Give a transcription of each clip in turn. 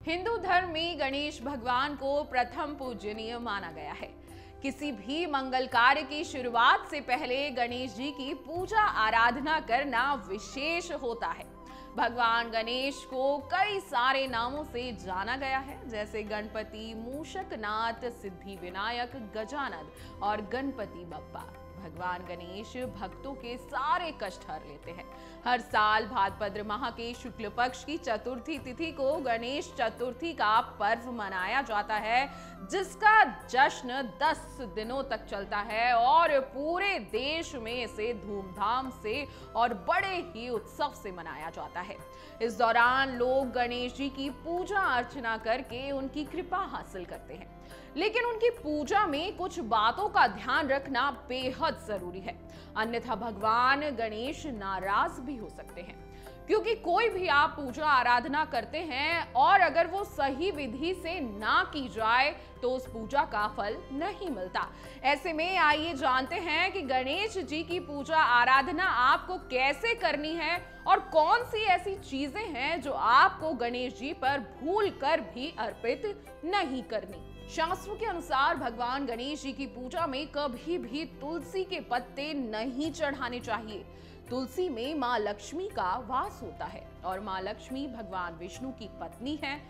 हिंदू धर्म में गणेश भगवान को प्रथम पूजनीय माना गया है। किसी भी मंगल कार्य की शुरुआत से पहले गणेश जी की पूजा आराधना करना विशेष होता है। भगवान गणेश को कई सारे नामों से जाना गया है, जैसे गणपति, मूषकनाथ, सिद्धि विनायक, गजानन और गणपति बप्पा। भगवान गणेश भक्तों के सारे कष्ट हर लेते हैं। हर साल भाद्रपद माह के शुक्ल पक्ष की चतुर्थी तिथि को गणेश चतुर्थी का पर्व मनाया जाता है, जिसका जश्न 10 दिनों तक चलता है और पूरे देश में इसे धूमधाम से और बड़े ही उत्सव से मनाया जाता है। इस दौरान लोग गणेश जी की पूजा अर्चना करके उनकी कृपा हासिल करते हैं, लेकिन उनकी पूजा में कुछ बातों का ध्यान रखना बेहद जरूरी है, अन्यथा भगवान गणेश नाराज भी हो सकते हैं। क्योंकि कोई भी आप पूजा आराधना करते हैं और अगर वो सही विधि से ना की जाए तो उस पूजा का फल नहीं मिलता। ऐसे में आइए जानते हैं कि गणेश जी की पूजा आराधना आपको कैसे करनी है और कौन सी ऐसी चीजें हैं जो आपको गणेश जी पर भूल कर भी अर्पित नहीं करनी। शास्त्रों के अनुसार भगवान गणेश जी की पूजा में कभी भी तुलसी के पत्ते नहीं चढ़ाने चाहिए। तुलसी में माँ लक्ष्मी का वास होता है और माँ लक्ष्मी भगवान विष्णु की पत्नी है।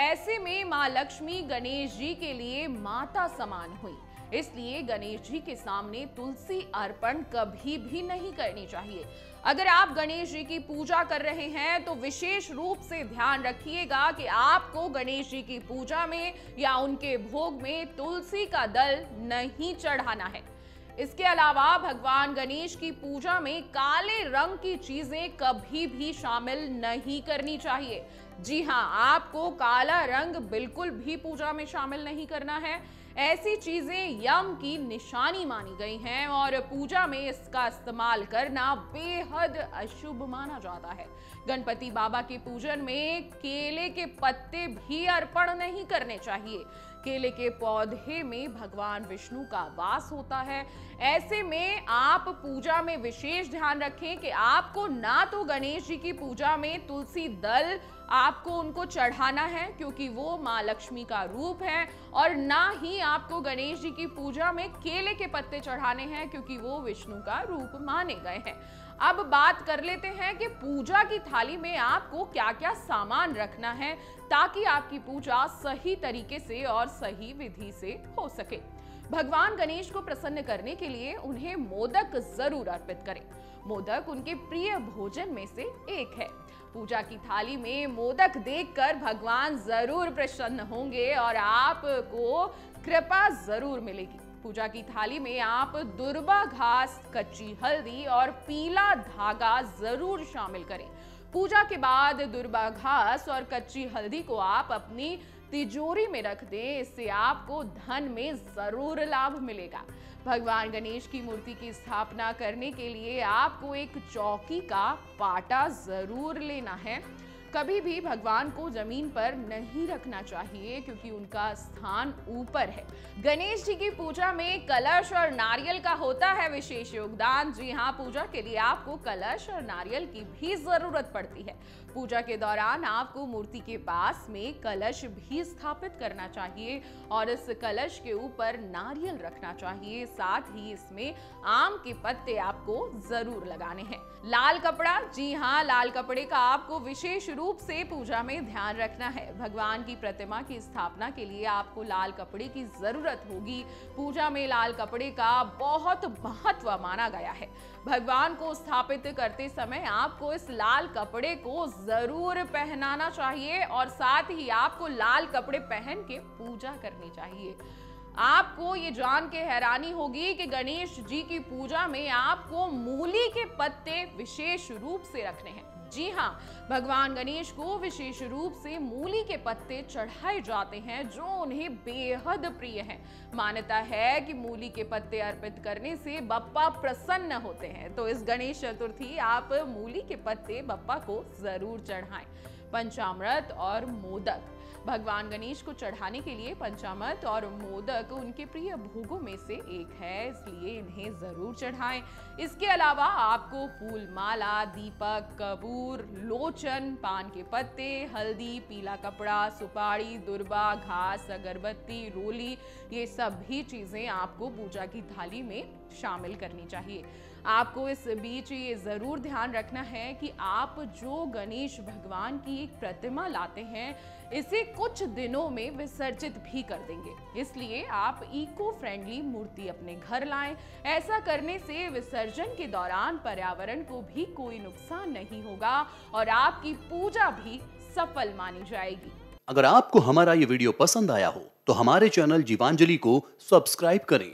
ऐसे में माँ लक्ष्मी गणेश जी के लिए माता समान हुई, इसलिए गणेश जी के सामने तुलसी अर्पण कभी भी नहीं करनी चाहिए। अगर आप गणेश जी की पूजा कर रहे हैं तो विशेष रूप से ध्यान रखिएगा कि आपको गणेश जी की पूजा में या उनके भोग में तुलसी का दल नहीं चढ़ाना है। इसके अलावा भगवान गणेश की पूजा में काले रंग की चीजें कभी भी शामिल नहीं करनी चाहिए। जी हाँ, आपको काला रंग बिल्कुल भी पूजा में शामिल नहीं करना है। ऐसी चीजें यम की निशानी मानी गई हैं और पूजा में इसका इस्तेमाल करना बेहद अशुभ माना जाता है। गणपति बाबा के पूजन में केले के पत्ते भी अर्पण नहीं करने चाहिए। केले के पौधे में भगवान विष्णु का वास होता है। ऐसे में आप पूजा में विशेष ध्यान रखें कि आपको ना तो गणेश जी की पूजा में तुलसी दल आपको उनको चढ़ाना है, क्योंकि वो माँ लक्ष्मी का रूप है, और ना ही आपको गणेश जी की पूजा में केले के पत्ते चढ़ाने हैं, क्योंकि वो विष्णु का रूप माने गए हैं। अब बात कर लेते हैं कि पूजा की थाली में आपको क्या क्या सामान रखना है ताकि आपकी पूजा सही तरीके से और सही विधि से हो सके। भगवान गणेश को प्रसन्न करने के लिए उन्हें मोदक जरूर अर्पित करें। मोदक उनके प्रिय भोजन में से एक है। पूजा की थाली में मोदक देखकर भगवान जरूर प्रसन्न होंगे और आपको कृपा जरूर मिलेगी। पूजा की थाली में आप दुर्वा घास, कच्ची हल्दी और पीला धागा जरूर शामिल करें। पूजा के बाद दुर्वा घास और कच्ची हल्दी को आप अपनी तिजोरी में रख दें, इससे आपको धन में जरूर लाभ मिलेगा। भगवान गणेश की मूर्ति की स्थापना करने के लिए आपको एक चौकी का पाटा जरूर लेना है। कभी भी भगवान को जमीन पर नहीं रखना चाहिए, क्योंकि उनका स्थान ऊपर है। गणेश जी की पूजा में कलश और नारियल का होता है विशेष योगदान। जी हाँ, पूजा के लिए आपको कलश और नारियल की भी जरूरत पड़ती है। पूजा के दौरान आपको मूर्ति के पास में कलश भी स्थापित करना चाहिए और इस कलश के ऊपर नारियल रखना चाहिए। साथ ही इसमें आम के पत्ते आपको जरूर लगाने हैं। लाल कपड़ा, जी हाँ, लाल कपड़े का आपको विशेष रूप से पूजा में ध्यान रखना है। भगवान की प्रतिमा की स्थापना के लिए आपको लाल कपड़े की जरूरत होगी। पूजा में लाल कपड़े का बहुत महत्व माना गया है। भगवान को स्थापित करते समय आपको इस लाल कपड़े को जरूर पहनाना चाहिए और साथ ही आपको लाल कपड़े पहन के पूजा करनी चाहिए। आपको ये जान के हैरानी होगी कि गणेश जी की पूजा में आपको मूली के पत्ते विशेष रूप से रखने हैं। जी हाँ, भगवान गणेश को विशेष रूप से मूली के पत्ते चढ़ाए जाते हैं, जो उन्हें बेहद प्रिय हैं। मान्यता है कि मूली के पत्ते अर्पित करने से बप्पा प्रसन्न होते हैं, तो इस गणेश चतुर्थी आप मूली के पत्ते बप्पा को जरूर चढ़ाएं। पंचामृत और मोदक, भगवान गणेश को चढ़ाने के लिए पंचामृत और मोदक उनके प्रिय भोगों में से एक है, इसलिए इन्हें जरूर चढ़ाएं। इसके अलावा आपको फूल माला, दीपक, कपूर, लोचन, पान के पत्ते, हल्दी, पीला कपड़ा, सुपारी, दुर्बा, घास, अगरबत्ती, रोली, ये सभी चीजें आपको पूजा की थाली में शामिल करनी चाहिए। आपको इस बीच ये जरूर ध्यान रखना है कि आप जो गणेश भगवान की एक प्रतिमा लाते हैं, इसे कुछ दिनों में विसर्जित भी कर देंगे, इसलिए आप इको फ्रेंडली मूर्ति अपने घर लाएं। ऐसा करने से विसर्जन के दौरान पर्यावरण को भी कोई नुकसान नहीं होगा और आपकी पूजा भी सफल मानी जाएगी। अगर आपको हमारा ये वीडियो पसंद आया हो तो हमारे चैनल जीवांजलि को सब्सक्राइब करें